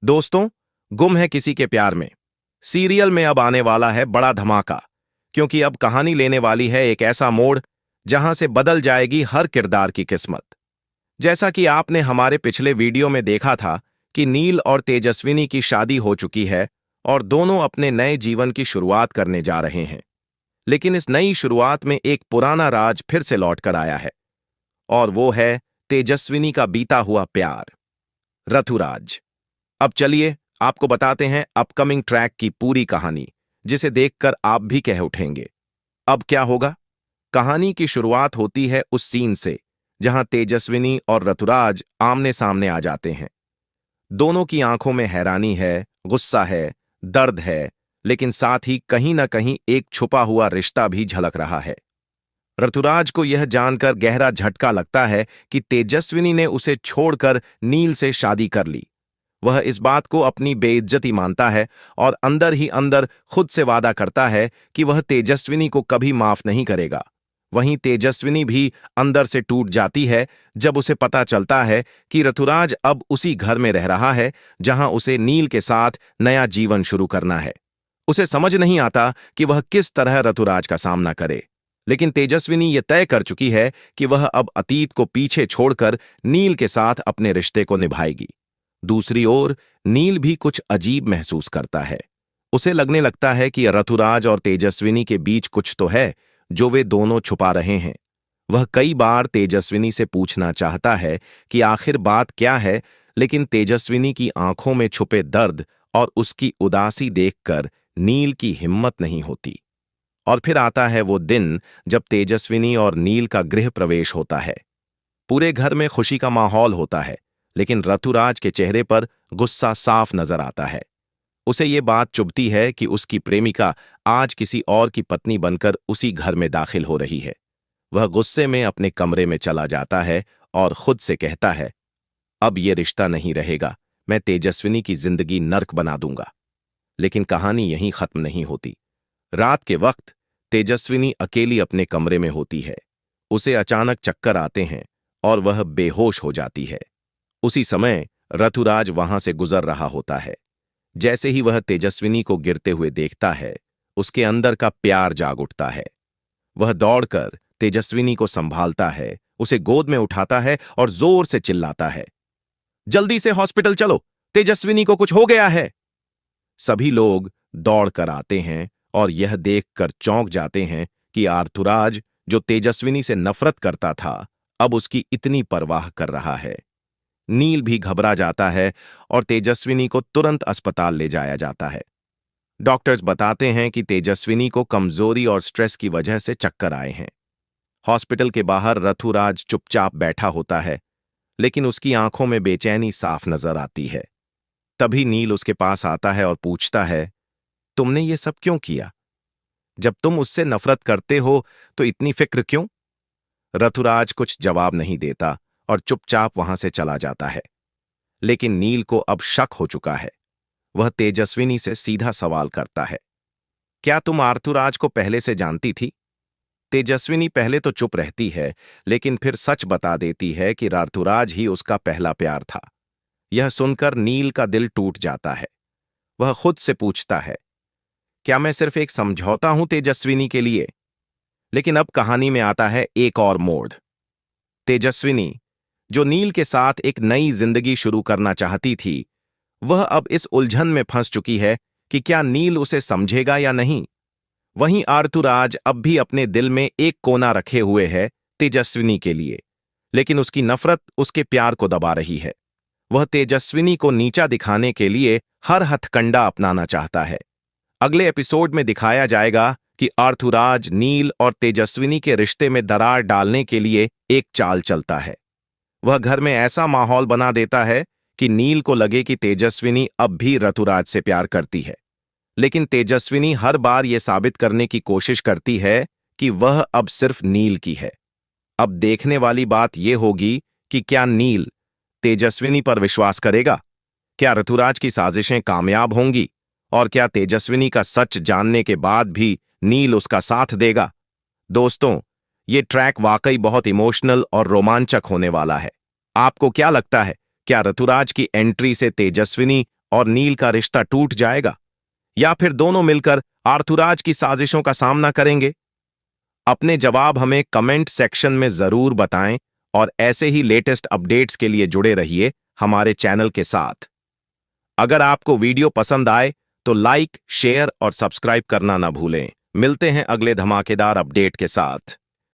दोस्तों, गुम है किसी के प्यार में सीरियल में अब आने वाला है बड़ा धमाका। क्योंकि अब कहानी लेने वाली है एक ऐसा मोड़ जहां से बदल जाएगी हर किरदार की किस्मत। जैसा कि आपने हमारे पिछले वीडियो में देखा था कि नील और तेजस्विनी की शादी हो चुकी है और दोनों अपने नए जीवन की शुरुआत करने जा रहे हैं। लेकिन इस नई शुरुआत में एक पुराना राज फिर से लौट कर आया है, और वो है तेजस्विनी का बीता हुआ प्यार, रथुराज। अब चलिए आपको बताते हैं अपकमिंग ट्रैक की पूरी कहानी, जिसे देखकर आप भी कह उठेंगे, अब क्या होगा। कहानी की शुरुआत होती है उस सीन से जहां तेजस्विनी और रथुराज आमने सामने आ जाते हैं। दोनों की आंखों में हैरानी है, गुस्सा है, दर्द है, लेकिन साथ ही कहीं ना कहीं एक छुपा हुआ रिश्ता भी झलक रहा है। ऋतुराज को यह जानकर गहरा झटका लगता है कि तेजस्विनी ने उसे छोड़कर नील से शादी कर ली। वह इस बात को अपनी बेइज्जती मानता है और अंदर ही अंदर खुद से वादा करता है कि वह तेजस्विनी को कभी माफ नहीं करेगा। वहीं तेजस्विनी भी अंदर से टूट जाती है जब उसे पता चलता है कि ऋतुराज अब उसी घर में रह रहा है जहां उसे नील के साथ नया जीवन शुरू करना है। उसे समझ नहीं आता कि वह किस तरह ऋतुराज का सामना करे, लेकिन तेजस्विनी यह तय कर चुकी है कि वह अब अतीत को पीछे छोड़कर नील के साथ अपने रिश्ते को निभाएगी। दूसरी ओर नील भी कुछ अजीब महसूस करता है। उसे लगने लगता है कि ऋतुराज और तेजस्विनी के बीच कुछ तो है जो वे दोनों छुपा रहे हैं। वह कई बार तेजस्विनी से पूछना चाहता है कि आखिर बात क्या है, लेकिन तेजस्विनी की आंखों में छुपे दर्द और उसकी उदासी देखकर नील की हिम्मत नहीं होती। और फिर आता है वो दिन जब तेजस्विनी और नील का गृह प्रवेश होता है। पूरे घर में खुशी का माहौल होता है, लेकिन ऋतुराज के चेहरे पर गुस्सा साफ नजर आता है। उसे ये बात चुभती है कि उसकी प्रेमिका आज किसी और की पत्नी बनकर उसी घर में दाखिल हो रही है। वह गुस्से में अपने कमरे में चला जाता है और खुद से कहता है, अब ये रिश्ता नहीं रहेगा, मैं तेजस्विनी की जिंदगी नर्क बना दूंगा। लेकिन कहानी यहीं खत्म नहीं होती। रात के वक्त तेजस्विनी अकेली अपने कमरे में होती है। उसे अचानक चक्कर आते हैं और वह बेहोश हो जाती है। उसी समय ऋतुराज वहां से गुजर रहा होता है। जैसे ही वह तेजस्विनी को गिरते हुए देखता है, उसके अंदर का प्यार जाग उठता है। वह दौड़कर तेजस्विनी को संभालता है, उसे गोद में उठाता है और जोर से चिल्लाता है, जल्दी से हॉस्पिटल चलो, तेजस्विनी को कुछ हो गया है। सभी लोग दौड़कर आते हैं और यह देखकर चौंक जाते हैं कि ऋतुराज, जो तेजस्विनी से नफरत करता था, अब उसकी इतनी परवाह कर रहा है। नील भी घबरा जाता है और तेजस्विनी को तुरंत अस्पताल ले जाया जाता है। डॉक्टर्स बताते हैं कि तेजस्विनी को कमजोरी और स्ट्रेस की वजह से चक्कर आए हैं। हॉस्पिटल के बाहर ऋतुराज चुपचाप बैठा होता है, लेकिन उसकी आंखों में बेचैनी साफ नजर आती है। तभी नील उसके पास आता है और पूछता है, तुमने ये सब क्यों किया? जब तुम उससे नफरत करते हो तो इतनी फिक्र क्यों? ऋतुराज कुछ जवाब नहीं देता और चुपचाप वहां से चला जाता है। लेकिन नील को अब शक हो चुका है। वह तेजस्विनी से सीधा सवाल करता है, क्या तुम ऋतुराज को पहले से जानती थी? तेजस्विनी पहले तो चुप रहती है, लेकिन फिर सच बता देती है कि ऋतुराज ही उसका पहला प्यार था। यह सुनकर नील का दिल टूट जाता है। वह खुद से पूछता है, क्या मैं सिर्फ एक समझौता हूं तेजस्विनी के लिए? लेकिन अब कहानी में आता है एक और मोड़। तेजस्विनी, जो नील के साथ एक नई जिंदगी शुरू करना चाहती थी, वह अब इस उलझन में फंस चुकी है कि क्या नील उसे समझेगा या नहीं। वहीं ऋतुराज अब भी अपने दिल में एक कोना रखे हुए है तेजस्विनी के लिए, लेकिन उसकी नफरत उसके प्यार को दबा रही है। वह तेजस्विनी को नीचा दिखाने के लिए हर हथकंडा अपनाना चाहता है। अगले एपिसोड में दिखाया जाएगा कि ऋतुराज नील और तेजस्विनी के रिश्ते में दरार डालने के लिए एक चाल चलता है। वह घर में ऐसा माहौल बना देता है कि नील को लगे कि तेजस्विनी अब भी ऋतुराज से प्यार करती है। लेकिन तेजस्विनी हर बार यह साबित करने की कोशिश करती है कि वह अब सिर्फ नील की है। अब देखने वाली बात यह होगी कि क्या नील तेजस्विनी पर विश्वास करेगा? क्या ऋतुराज की साजिशें कामयाब होंगी? और क्या तेजस्विनी का सच जानने के बाद भी नील उसका साथ देगा? दोस्तों, ये ट्रैक वाकई बहुत इमोशनल और रोमांचक होने वाला है। आपको क्या लगता है, क्या ऋतुराज की एंट्री से तेजस्विनी और नील का रिश्ता टूट जाएगा, या फिर दोनों मिलकर आर्थुराज की साजिशों का सामना करेंगे? अपने जवाब हमें कमेंट सेक्शन में जरूर बताएं और ऐसे ही लेटेस्ट अपडेट्स के लिए जुड़े रहिए हमारे चैनल के साथ। अगर आपको वीडियो पसंद आए तो लाइक, शेयर और सब्सक्राइब करना ना भूलें। मिलते हैं अगले धमाकेदार अपडेट के साथ।